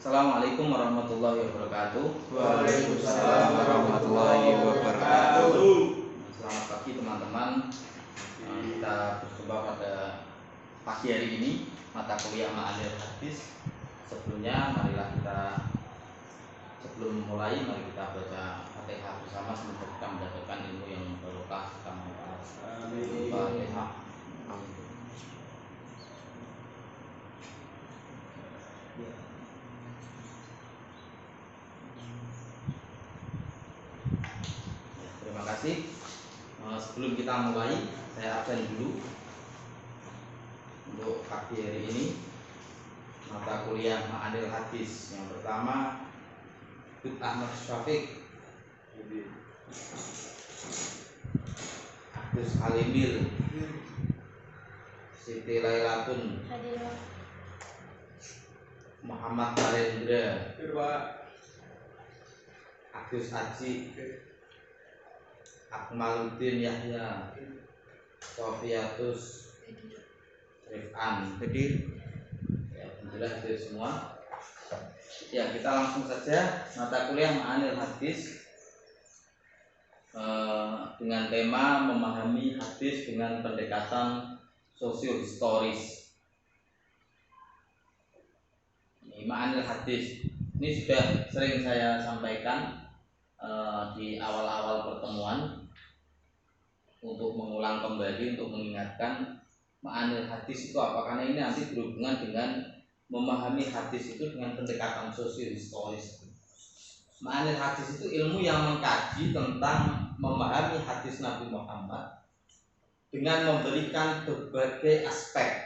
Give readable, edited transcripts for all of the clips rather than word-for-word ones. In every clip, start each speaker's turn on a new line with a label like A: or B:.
A: Assalamualaikum warahmatullahi wabarakatuh.
B: Waalaikumsalam warahmatullahi wabarakatuh.
A: Selamat pagi teman-teman. Kita berjumpa pada pagi hari ini mata kuliah Ma'anil Hadis. Sebelumnya sebelum mulai mari kita baca Fatihah bersama, semoga kita mendapatkan ilmu yang barokah serta manfaat. Fatihah. Terima kasih. Sebelum kita mulai, saya absen dulu untuk pagi hari ini mata kuliah Ma'anil Hadis. Yang pertama Bud Ahmad Syafiq, Agus Halimil, Siti Lailatun, Muhammad Narendra, Agus Aji, Akmaluddin Yahya, Sofiatus Rifan. Hadir. Ya, alhamdulillah hadir semua. Ya, kita langsung saja mata kuliah Ma'anil Hadis dengan tema memahami hadis dengan pendekatan sosiohistoris. Ini Ma'anil Hadis. Ini sudah sering saya sampaikan di awal-awal pertemuan untuk mengulang kembali, untuk mengingatkan Ma'anil Hadis itu apa, karena ini nanti berhubungan dengan memahami hadis itu dengan pendekatan sosiohistoris. Ma'anil Hadis itu ilmu yang mengkaji tentang memahami hadis Nabi Muhammad dengan memberikan berbagai aspek,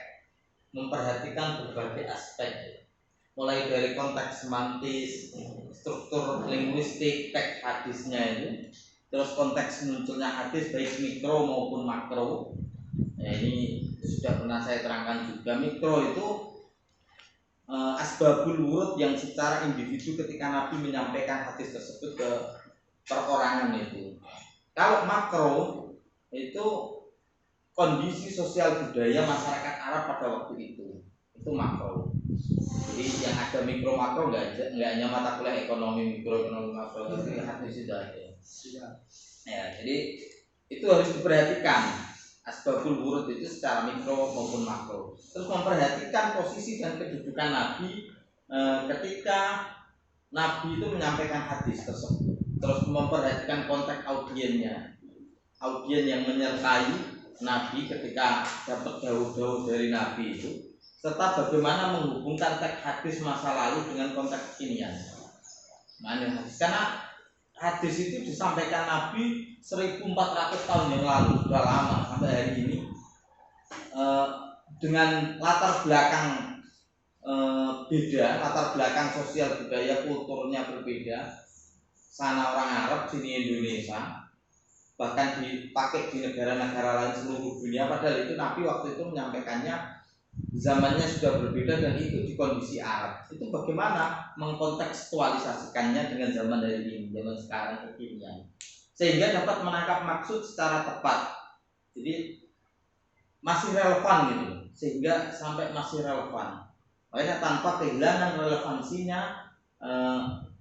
A: memperhatikan berbagai aspek, mulai dari konteks semantis, struktur linguistik teks hadisnya itu, terus konteks munculnya hadis baik mikro maupun makro. Nah, ini sudah pernah saya terangkan juga. Mikro itu asbabul wurud yang secara individu ketika Nabi menyampaikan hadis tersebut ke perorangan itu. Kalau makro itu kondisi sosial budaya masyarakat Arab pada waktu itu makro. Jadi yang ada mikro makro nggak hanya mata kuliah ekonomi mikro, ekonomi makro, tapi hadis sudah ada. Ya, jadi itu harus diperhatikan. Asbabul wurud itu secara mikro maupun makro. Terus memperhatikan posisi dan kedudukan Nabi ketika Nabi itu menyampaikan hadis tersebut. Terus memperhatikan konteks audiennya, audien yang menyertai Nabi ketika dapat jauh-jauh dari Nabi itu, serta bagaimana menghubungkan teks hadis masa lalu dengan konteks kekinian. Ma'anil Hadis, karena hadis itu disampaikan Nabi 1400 tahun yang lalu, sudah lama sampai hari ini, dengan latar belakang beda, latar belakang sosial budaya kulturnya berbeda. Sana orang Arab, sini Indonesia, bahkan dipakai di negara-negara lain seluruh dunia. Padahal itu Nabi waktu itu menyampaikannya zamannya sudah berbeda dan itu di kondisi Arab. Itu bagaimana mengkontekstualisasikannya dengan zaman dari ini, zaman sekarang kekinian, sehingga dapat menangkap maksud secara tepat. Jadi masih relevan gitu, sehingga sampai masih relevan. Makanya tanpa kehilangan relevansinya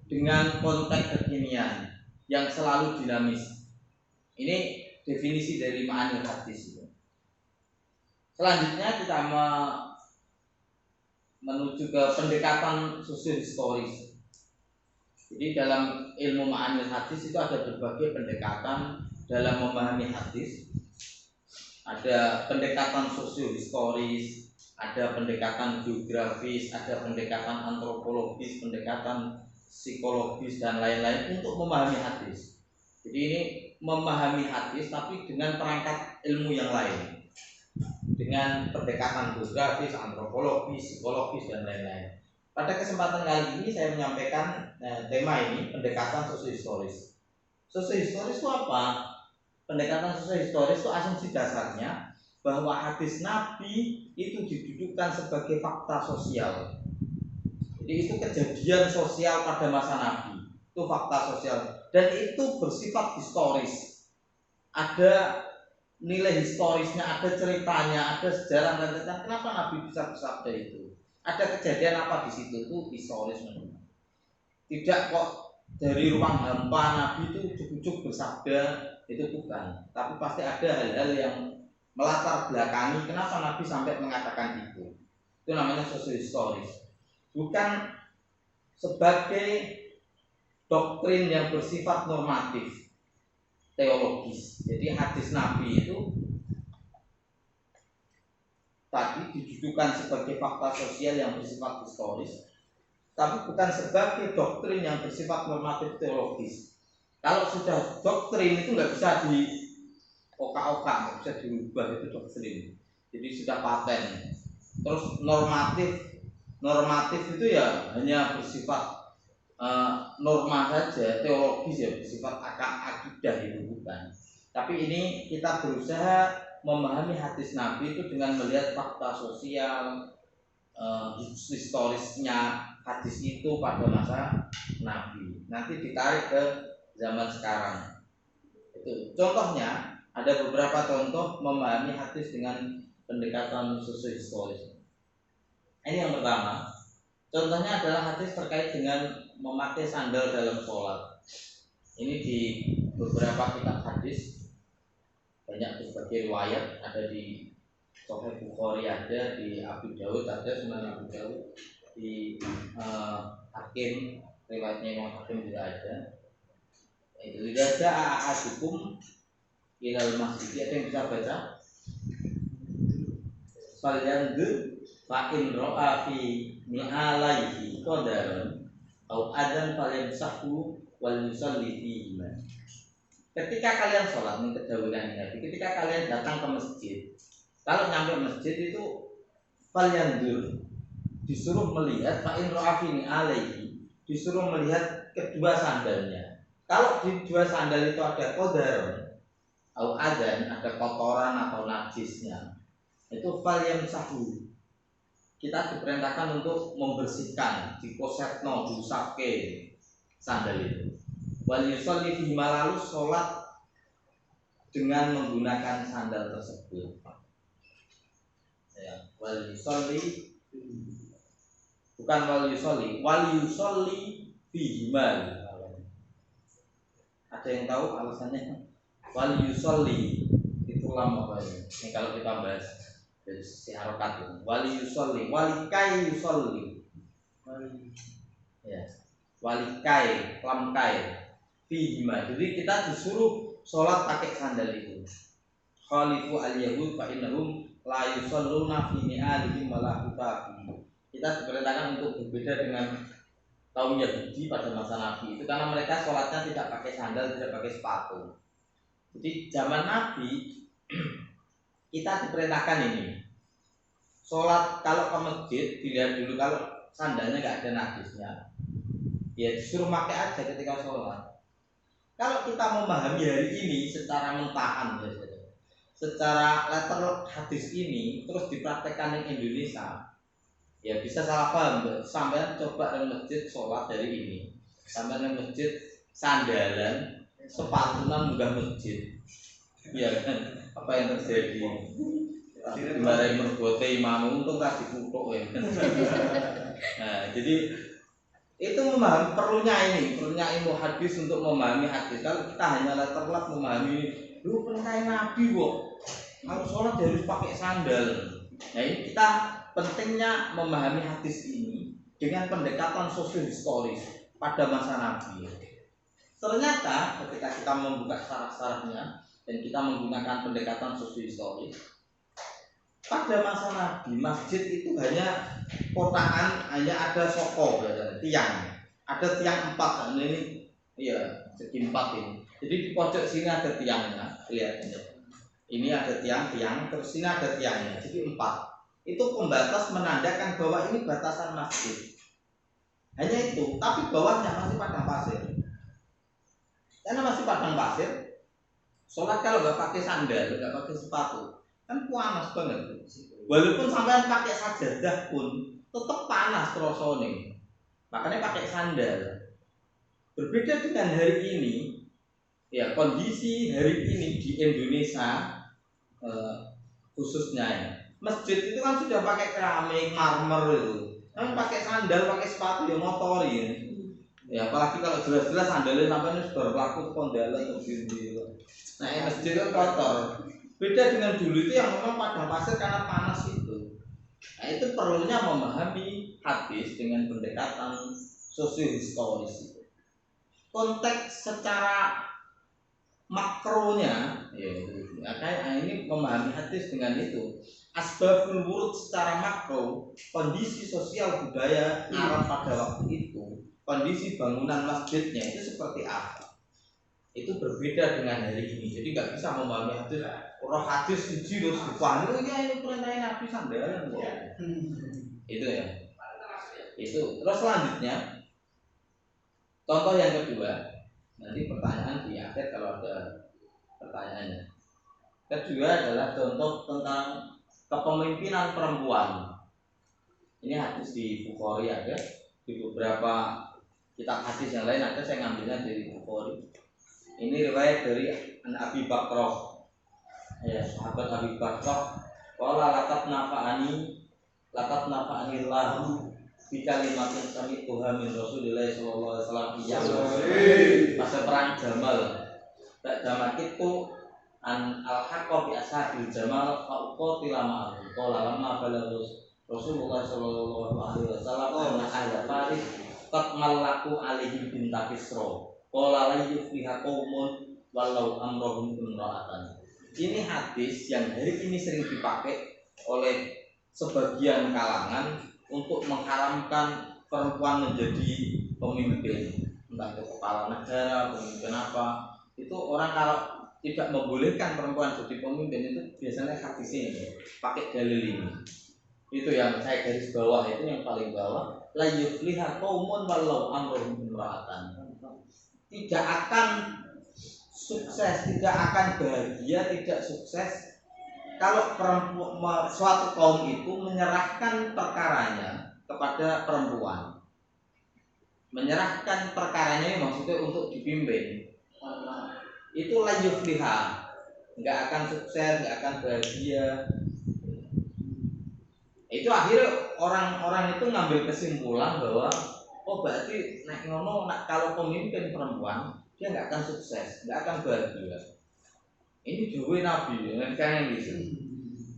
A: dengan konteks kekinian yang selalu dinamis. Ini definisi dari Ma'anil Hadis itu. Selanjutnya kita menuju ke pendekatan sosiohistoris. Jadi dalam ilmu Ma'anil Hadis itu ada berbagai pendekatan dalam memahami hadis. Ada pendekatan sosiohistoris, ada pendekatan geografis, ada pendekatan antropologis, pendekatan psikologis dan lain-lain untuk memahami hadis. Jadi ini memahami hadis tapi dengan perangkat ilmu yang lain, dengan pendekatan geografis, antropologis, psikologis dan lain-lain. Pada kesempatan kali ini saya menyampaikan tema ini, pendekatan sosiohistoris. Sosiohistoris itu apa? Pendekatan sosiohistoris itu asumsi dasarnya bahwa hadis Nabi itu didudukkan sebagai fakta sosial. Jadi itu kejadian sosial pada masa Nabi, itu fakta sosial, dan itu bersifat historis. Ada nilai historisnya, ada ceritanya, ada sejarah dan tentang kenapa Nabi bisa bersabda itu. ada kejadian apa di situ itu historis memang. Tidak kok dari ruang hampa Nabi itu ujuk-ujuk bersabda, itu bukan. Tapi pasti ada hal-hal yang melatar belakangi kenapa Nabi sampai mengatakan itu. Itu namanya sosiohistoris. Bukan sebagai doktrin yang bersifat normatif, teologis. Jadi hadis Nabi itu tadi didudukan sebagai fakta sosial yang bersifat historis, tapi bukan sebagai doktrin yang bersifat normatif teologis. Kalau sudah doktrin itu nggak bisa di oka-oka, nggak bisa dirubah, itu doktrin. Jadi sudah paten. Terus normatif itu ya hanya bersifat norma saja, teologis ya bersifat akidah itu bukan. Tapi ini kita berusaha memahami hadis Nabi itu dengan melihat fakta sosial, historisnya hadis itu pada masa Nabi. Nanti ditarik ke zaman sekarang. Itu contohnya, ada beberapa contoh memahami hadis dengan pendekatan sosiohistoris. Ini yang pertama. Contohnya adalah hadis terkait dengan memakai sandal dalam sholat. Ini di beberapa kitab hadis banyak berbagai riwayat, ada di Sahih Bukhari, ada di Abu Dawud, ada Sunan Abu Dawud, di Hakim, riwayatnya Imam Hakim juga ada. Itu ada ahadukum ilal masjid. Ada yang bisa baca? Falyanzur fa in ra'a fi mi'alaihi qadaran au adzan falyamsahu wal yusalli fihi. Ketika kalian sholat, ini kedahuluan Nabi. Ketika kalian datang ke masjid, kalau nyampe masjid itu falyanzur, disuruh melihat fa in ra'a fi mi'alaihi, disuruh melihat kedua sandalnya. Kalau di dua sandal itu ada qadaran au adzan, ada kotoran atau najisnya, itu falyamsahu, kita diperintahkan untuk membersihkan, diposetno, diusapke sandal itu. Wal yusalli fihi, lalu sholat dengan menggunakan sandal tersebut. Ya, wal yusalli, bukan wal yusalli fihi. Ada yang tahu alasannya? Wal yusalli itu lama apa ini? Ini kalau kita bahas dari sisi harokat itu. Wal yusalli, walikai yusalli. Ya, walikai, lamkai. Fihima. Jadi kita disuruh sholat pakai sandal itu. Khalifu al-yahud fa innahum la yusalluna fi mi'alihim wa la hutafi. Kita diperintahkan untuk berbeda dengan kaum Yahudi pada masa Nabi itu karena mereka sholatnya tidak pakai sandal, tidak pakai sepatu. Jadi zaman Nabi kita diperintahkan ini. Sholat kalau ke masjid dilihat dulu kalau sandalnya nggak ada najisnya, ya disuruh pakai aja ketika sholat. Kalau kita memahami hari ini secara mentahan, secara letter hadis ini terus dipraktekkan di Indonesia, ya bisa salah paham. Sampai coba di masjid sholat dari ini, sampai di masjid sandalan, sepatunan munggah masjid, ya kan? Apa yang terjadi? Dimarahi mergote imam, untung kasih kutuk ya. Nah, jadi itu memahami perlunya ilmu hadis untuk memahami hadis. Kalau kita hanya letterlek memahami lu perintah Nabi kok kalau sholat harus pakai sandal. Nah ini kita pentingnya memahami hadis ini dengan pendekatan sosiohistoris pada masa Nabi. Ternyata ketika kita membuka syarah-syarahnya dan kita menggunakan pendekatan sosiohistoris, pada masa Nabi, masjid itu hanya kotaan, hanya ada soko, tiang. Ada tiang 4, ini iya, segi 4 ini. Jadi di pojok sini ada tiangnya, lihat ini. Ini ada tiang, terus sini ada tiangnya, jadi 4. Itu pembatas menandakan bahwa ini batasan masjid. Hanya itu, tapi bawahnya masih padang pasir. Karena masih padang pasir, sholat kalau nggak pakai sandal, nggak pakai sepatu, kan panas banget. Walaupun sampai pakai sajadah pun tetap panas terosone. Makanya pakai sandal. Berbeda dengan hari ini, ya kondisi hari ini di Indonesia khususnya ya, masjid itu kan sudah pakai keramik, marmer itu. Kan pakai sandal, pakai sepatu ya motori ya. Ya apalagi kalau jelas-jelas sandalnya sampai berlaku kondalan begini. Nah, masjid kan kotor. Beda dengan dulu itu yang memang padang pasir karena panas itu. Nah, itu perlunya memahami hadis dengan pendekatan sosiohistoris. Konteks secara makronya, ya kayak ini memahami hadis dengan itu. Asbabul wurud secara makro, kondisi sosial budaya Arab pada waktu itu, kondisi bangunan masjidnya itu seperti apa? Itu berbeda dengan hari ini. Jadi nggak bisa memahami hadis. Roh hadis suci terus dipahami, ya ini perintahnya Nabi sandalan. Itu ya. Itu. Terus selanjutnya, contoh yang kedua. Nanti pertanyaan di akhir kalau ada pertanyaannya. Kedua adalah contoh tentang kepemimpinan perempuan. Ini hadis di Bukhari ada, di beberapa kitab hadis yang lain ada, saya ngambilnya dari Bukhari. Ini riwayat dari Abi Bakrah, ya sahabat Abi Bakrah. Qala lakat nafa'ani lahu bi kalimatin sami'tuha min Rasulillah sallallahu alaihi wasallam. Masa perang Jamal. Tak jamak itu an al-haqqa bi ashabil Jamal fa uqatila ma'ahum. Qala lamma balagus Rasulullah sallallahu alaihi wasallam anna ahla Faris qad mallaku alaihi binta Kisra. Qala la yufliha qaumun walau amrohum imra'atan. Ini hadis yang hari ini sering dipakai oleh sebagian kalangan untuk mengharamkan perempuan menjadi pemimpin, entah itu kepala negara, pemimpin apa. Itu orang kalau tidak membolehkan perempuan jadi pemimpin itu biasanya hadis ini pakai dalil ini. Itu yang saya garis bawah, itu yang paling bawah. La yufliha qaumun walau amrohum imra'atan. Tidak akan sukses, tidak akan bahagia, tidak sukses kalau perempuan, suatu kaum itu menyerahkan perkaranya kepada perempuan. Menyerahkan perkaranya maksudnya untuk dipimpin. Itu la yufliha, enggak akan sukses, enggak akan bahagia. Itu akhirnya orang-orang itu ngambil kesimpulan bahwa oh berarti nek ngono kalau pemimpin perempuan dia nggak akan sukses, nggak akan bahagia. Ini jauh Nabi, kan gitu.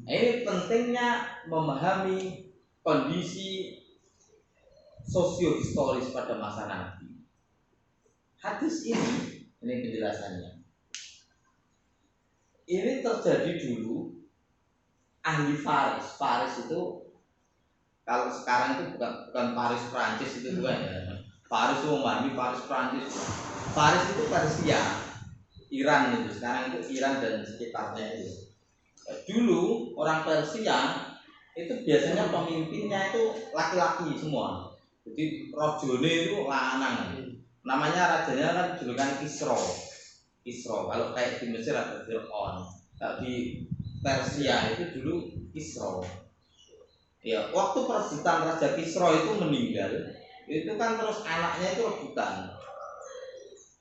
A: Ini pentingnya memahami kondisi sosiohistoris pada masa Nabi. Hadis ini penjelasannya. Ini terjadi dulu ahli Faris. Faris itu kalau sekarang itu bukan Paris Prancis itu bukan ya. Faris itu memahami Faris Prancis. Faris itu Persia, Iran itu. Sekarang itu Iran dan sekitarnya itu. Dulu orang Persia itu biasanya pemimpinnya itu laki-laki semua. Jadi rojone itu lanang. Namanya rajanya kan julukan Kisra. Kalau kayak di Mesir ada Fir'aun. Kalau di Persia itu dulu Kisra. Ya, waktu perebutan Raja Kisra itu meninggal, itu kan terus anaknya itu rebutan.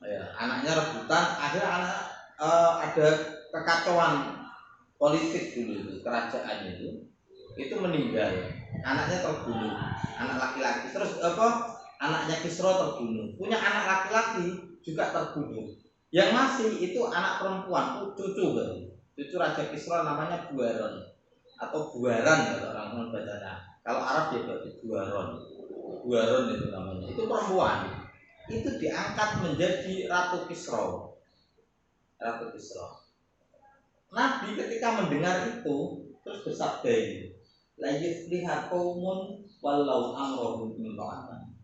A: Ya, anaknya rebutan, akhirnya ada kekacauan politik dulu itu, kerajaan itu meninggal, anaknya terbunuh, anak laki-laki. Terus anaknya Kisra terbunuh, punya anak laki-laki juga terbunuh. Yang masih itu anak perempuan, cucu Raja Kisra namanya Buaron atau Buaran kalau orang bacanya. Kalau Arab dia berarti Buaron itu namanya. Itu perempuan. Itu diangkat menjadi Ratu Kisra. Nabi ketika mendengar itu terus bersabda ini, la yufliha qaumun walau amrohum imra'atan.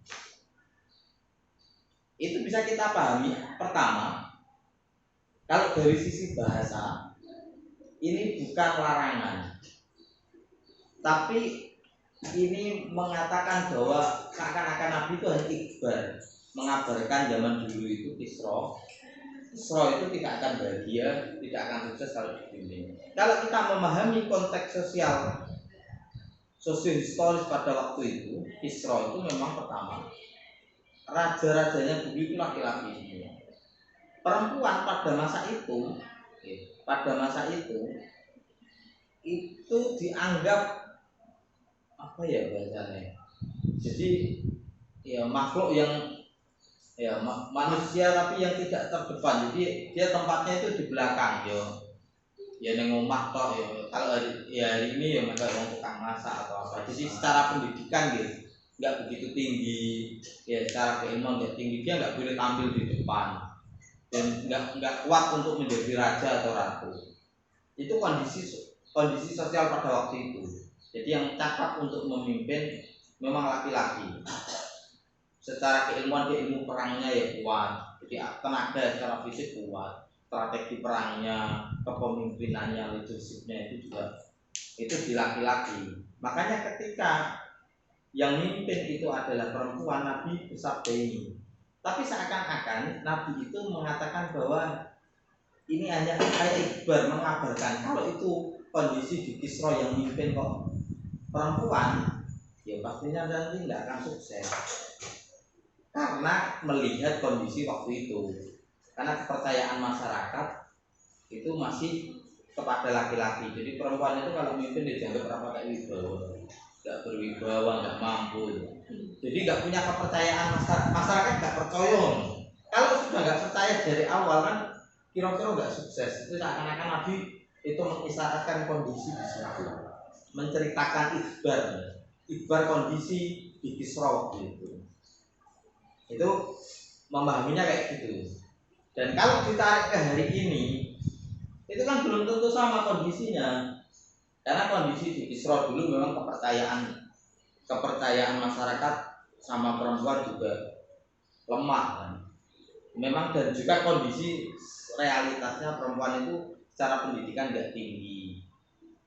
A: Itu bisa kita pahami. Pertama, kalau dari sisi bahasa ini bukan larangan, tapi ini mengatakan bahwa seakan-akan Nabi itu hanya ikhbar, mengabarkan zaman dulu itu Kisra itu tidak akan bahagia, tidak akan sukses kalau dipimpin. Kalau kita memahami konteks sosiohistoris pada waktu itu, Kisra itu memang pertama raja-rajanya dulu itu laki-laki semua. Perempuan pada masa itu itu dianggap apa ya bahasanya? Jadi ya makhluk yang ya manusia tapi yang tidak terdepan. Jadi dia tempatnya itu di belakang ya neng omah tok ya. Kalau hari ini ya mereka orang tukang masak atau apa. Jadi secara pendidikan gitu nggak begitu tinggi, ya secara keilmuan nggak tinggi, dia nggak boleh tampil di depan dan nggak kuat untuk menjadi raja atau ratu. Itu kondisi sosial pada waktu itu. Jadi yang cakap untuk memimpin memang laki-laki. Secara keilmuan dia ilmu perangnya ya kuat, jadi tenaga secara fisik kuat, strategi perangnya, kepemimpinannya, leadershipnya itu juga itu di laki-laki. Makanya ketika yang mimpin itu adalah perempuan, Nabi bersabda ini. Tapi seakan-akan Nabi itu mengatakan bahwa ini hanya kayak ikhbar, mengabarkan kalau itu kondisi di Kisra yang mimpin kok perempuan, ya pastinya nanti tidak akan sukses. Karena melihat kondisi waktu itu, karena kepercayaan masyarakat itu masih kepada laki-laki. Jadi perempuan itu kalau mimpin dianggap apa kayak wibawa, nggak berwibawa, nggak mampu. Jadi nggak punya kepercayaan masyarakat nggak percaya. Kalau sudah nggak percaya dari awal kan kira-kira nggak sukses. Itu seakan-akan Nabi itu mengisyaratkan kondisi di situ, menceritakan ikhbar kondisi di Kisra waktu itu memahaminya kayak gitu. Dan kalau ditarik ke hari ini, itu kan belum tentu sama kondisinya. Karena kondisi di Kisra dulu memang kepercayaan masyarakat sama perempuan juga lemah kan. Memang dan juga kondisi realitasnya perempuan itu secara pendidikan nggak tinggi,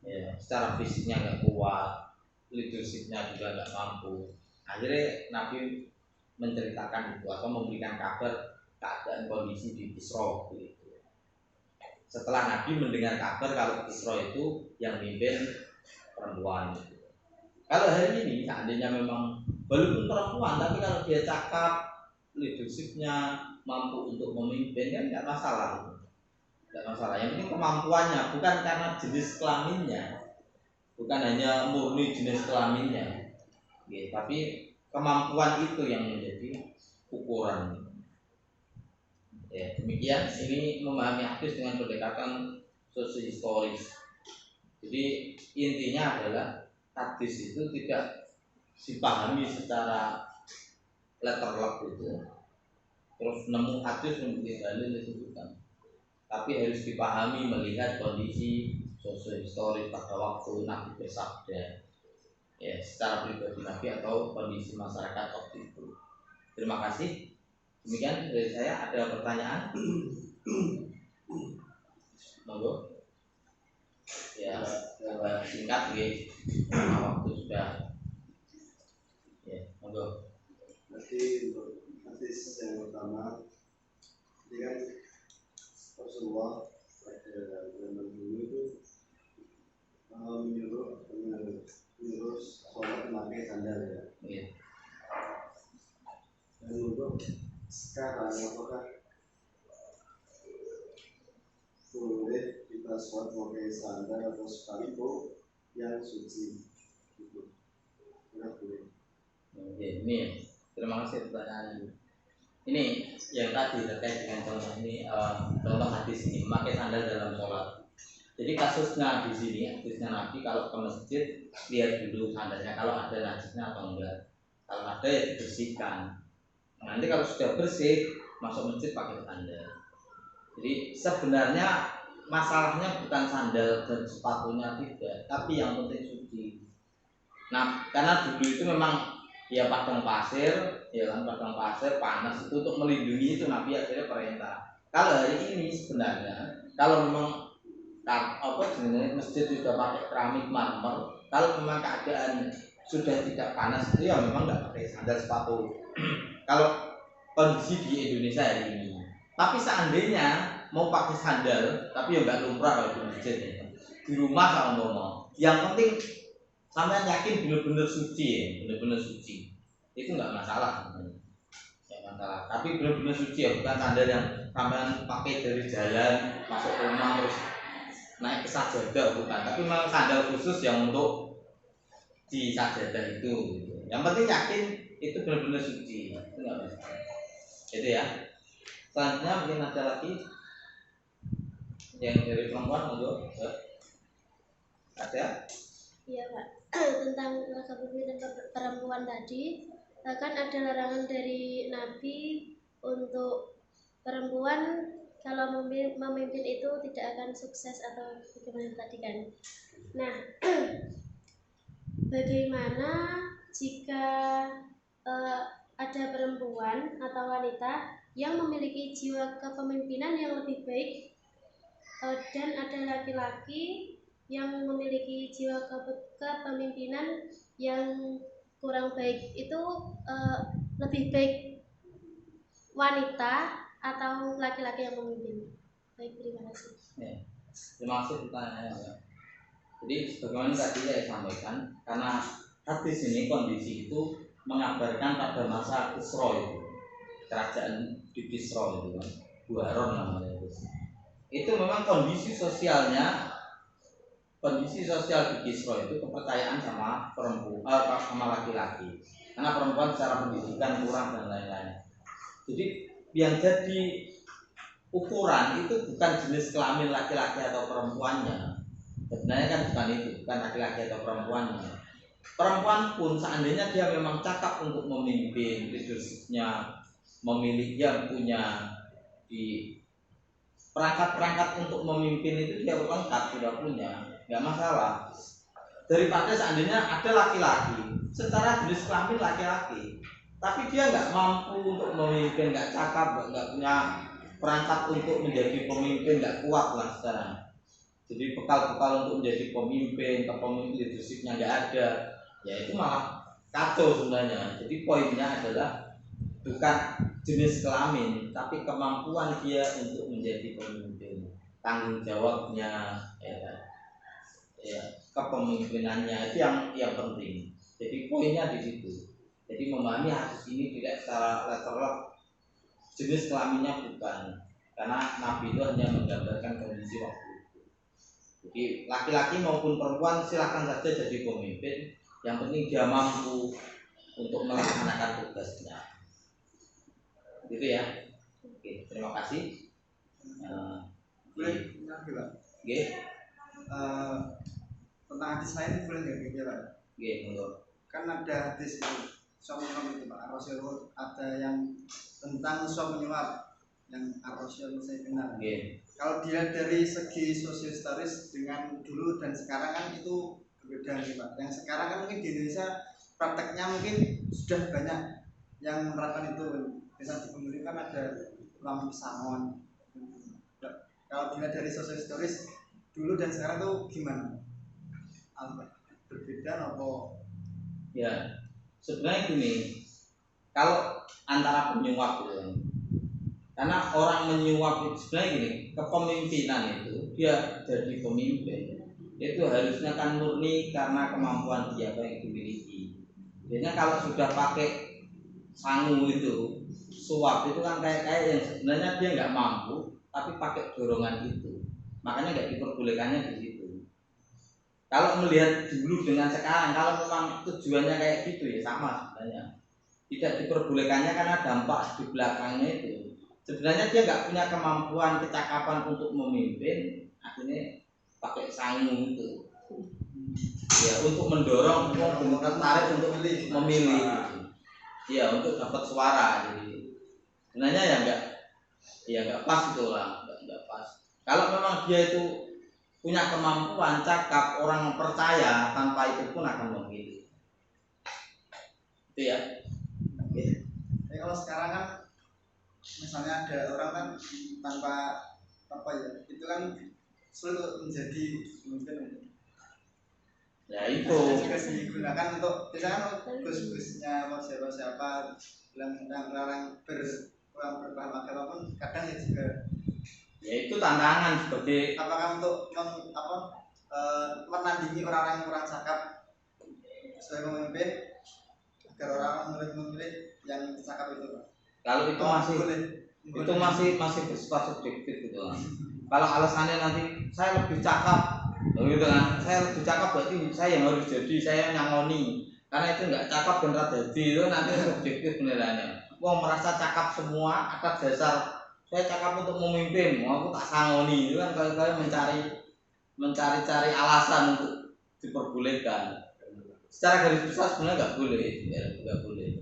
A: ya, secara fisiknya nggak kuat, leadershipnya juga nggak mampu. Akhirnya Nabi menceritakan itu atau memberikan kabar keadaan kondisi di Kisra itu. Setelah Nabi mendengar kabar kalau Kisra itu yang mimpin perempuan itu. Kalau hari ini seandainya memang walaupun perempuan tapi kalau dia cakap, leadershipnya mampu untuk memimpin kan nggak masalah. Nggak masalah. Yang penting kemampuannya, bukan karena jenis kelaminnya, bukan hanya murni jenis kelaminnya, gitu. Tapi kemampuan itu yang menjadi ukuran. Ya, demikian ini memahami hadis dengan pendekatan sosiohistoris. Jadi intinya adalah hadis itu tidak dipahami secara letterlock itu. Terus nemu hadis memberi dalil disebutkan. Tapi harus dipahami melihat kondisi sosiohistoris pada waktu Nabi bersabda. Ya, secara pribadi Nabi atau kondisi masyarakat waktu itu. Terima kasih. Demikian dari saya. Ada pertanyaan? Monggo. Ya, singkat ya. Waktu sudah. Ya, monggo.
C: Nanti untuk hadis yang pertama, ini kan Rasulullah pada zaman dulu itu menyuruh sholat memakai sandal ya.
A: Iya.
C: Dan untuk sekarang apakah boleh kita sholat memakai sandal atau sepatu yang suci? Gitu. Tidak boleh.
A: Oke, ini terima kasih pertanyaannya. Ini yang tadi terkait dengan contoh ini, contoh hadis ini memakai sandal dalam sholat. Jadi kasusnya di sini, hadisnya Nabi kalau ke masjid lihat dulu sandalnya kalau ada najisnya atau enggak. Kalau ada ya dibersihkan. Nanti kalau sudah bersih masuk masjid pakai sandal. Jadi sebenarnya masalahnya bukan sandal dan sepatunya tidak, tapi yang penting suci. Nah, karena dulu itu memang ya padang pasir, ya kan padang pasir panas itu untuk melindungi itu Nabi akhirnya perintah. Kalau hari ini sebenarnya kalau memang jenis masjid sudah pakai keramik marmer, kalau memang keadaan sudah tidak panas itu ya memang tidak pakai sandal sepatu. Kalau kondisi di Indonesia hari ini. Tapi seandainya mau pakai sandal, tapi ya nggak lumrah kalau di masjid ya. Di rumah kalau ngomong, yang penting sampai yakin benar-benar suci ya, benar-benar suci. Itu nggak masalah. Nggak masalah. Tapi benar-benar suci ya, bukan sandal yang sampean pakai dari jalan masuk rumah terus naik ke sajadah bukan, tapi memang sandal khusus yang untuk di sajadah itu gitu. Yang penting yakin itu benar-benar suci, itu nggak masalah. Itu ya. Selanjutnya mungkin ada lagi yang dari perempuan monggo. Ada?
D: Iya Pak, tentang kepemimpinan perempuan tadi, kan ada larangan dari Nabi untuk perempuan kalau memimpin itu tidak akan sukses atau bagaimana tadi kan. Nah, bagaimana jika ada perempuan atau wanita yang memiliki jiwa kepemimpinan yang lebih baik dan ada laki-laki yang memiliki jiwa kepemimpinan yang kurang baik, itu lebih baik wanita atau laki-laki yang memimpin? Baik, terima kasih.
A: Ya, terima kasih pertanyaannya ya. Jadi sebagaimana tadi saya sampaikan, karena hadis ini kondisi itu mengabarkan pada masa Kisra itu, kerajaan di Kisra itu kan, Buharon namanya itu. Itu memang kondisi sosial di Kisra itu kepercayaan sama perempuan, sama laki-laki, karena perempuan secara pendidikan kurang dan lain-lain. Jadi yang jadi ukuran itu bukan jenis kelamin laki-laki atau perempuannya. Sebenarnya kan bukan itu, bukan laki-laki atau perempuannya. Perempuan pun seandainya dia memang cakap untuk memimpin, leadershipnya, memilih yang punya di perangkat-perangkat untuk memimpin itu dia lengkap, sudah punya, nggak masalah. Daripada seandainya ada laki-laki, secara jenis kelamin laki-laki, tapi dia nggak mampu untuk memimpin, nggak cakap, nggak punya perangkat untuk menjadi pemimpin, nggak kuat lah sekarang. Jadi bekal-bekal untuk menjadi pemimpin, kepemimpin leadershipnya nggak ada, ya itu malah kacau sebenarnya. Jadi poinnya adalah bukan jenis kelamin, tapi kemampuan dia untuk menjadi pemimpin, tanggung jawabnya, ya, kepemimpinannya itu yang penting. Jadi poinnya di situ. Jadi memahami hadis ini tidak secara literal jenis kelaminnya bukan, karena Nabi itu hanya menggambarkan kondisi waktu itu. Jadi laki-laki maupun perempuan silakan saja jadi pemimpin, yang penting dia mampu untuk melaksanakan tugasnya. Gitu ya. Oke, terima kasih.
C: Boleh ngerti Pak?
A: Oke.
C: Tentang hadis lain boleh nggak kira Pak?
A: Oke, monggo.
C: Kan ada hadis itu, suami itu Pak, Rasul ada yang tentang suami menyuap, yang Rasul saya kenal.
A: Oke.
C: Kalau dilihat dari segi sosiohistoris dengan dulu dan sekarang kan itu berbeda nih Pak. Yang sekarang kan mungkin di Indonesia prakteknya mungkin sudah banyak yang menerapkan itu. Bisa dipemilikan ada ulama pesangon. Kalau dilihat dari sosiohistoris dulu dan sekarang tuh gimana? Berbeda apa?
A: Ya, sebenarnya gini, kalau antara penyuap itu, karena orang menyuap itu sebenarnya gini, kepemimpinan itu dia jadi pemimpin itu harusnya kan murni karena kemampuan dia yang dimiliki. Biasanya kalau sudah pakai sangu itu, suap itu kan kayak yang sebenarnya dia nggak mampu, tapi pakai dorongan itu, makanya nggak diperbolehkannya di situ. Kalau melihat dulu dengan sekarang, kalau memang tujuannya kayak gitu ya sama sebenarnya. Tidak diperbolehkannya karena dampak di belakangnya itu. Sebenarnya dia nggak punya kemampuan, kecakapan untuk memimpin, akhirnya pakai sangu itu. Ya, untuk mendorong, untuk tertarik untuk memilih. Ya, untuk dapat suara. Jadi sebenarnya ya nggak pas itulah, nggak pas. Kalau memang dia itu punya kemampuan, cakap, orang percaya, tanpa itu pun akan memilih. Itu ya. Oke.
C: Jadi kalau sekarang kan misalnya ada orang kan tanpa apa ya, itu kan sulit menjadi pemimpin.
A: Ya itu.
C: Juga digunakan untuk misalnya gus-gusnya mau siapa bilang larang berpaham agama pun kadang ya juga.
A: Ya itu tantangan sebagai
C: apakah untuk menandingi orang-orang yang kurang cakap sebagai pemimpin agar orang-orang memilih yang cakap itu Pak?
A: Kalau itu masih bersifat subjektif gitu. Kalau alasannya nanti saya lebih cakap, gitu kan? Saya lebih cakap berarti saya yang harus jadi, saya yang nyangoni. Karena itu nggak cakap dan jadi itu nanti subjektif penilaiannya. Wong merasa cakap semua atas dasar saya cakap untuk memimpin, mau aku tak sangoni itu kan kayak mencari alasan untuk diperbolehkan. Secara garis besar sebenarnya nggak boleh, ya, nggak boleh.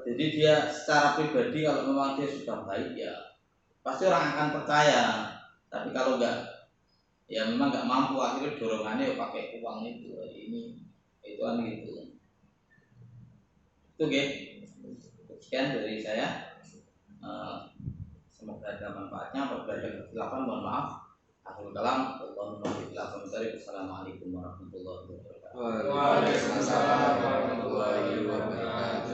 A: Jadi dia secara pribadi kalau memang dia sudah baik ya pasti orang akan percaya. Tapi kalau nggak, ya memang nggak mampu akhirnya dorongannya ya pakai uang itu, ini itu kan gitu. Itu oke. Sekian dari saya. Semoga ada manfaatnya. Apabila ada kesilapan mohon maaf. Akhirul kalam. Assalamualaikum warahmatullahi wabarakatuh.
B: Waalaikumsalam warahmatullahi wabarakatuh.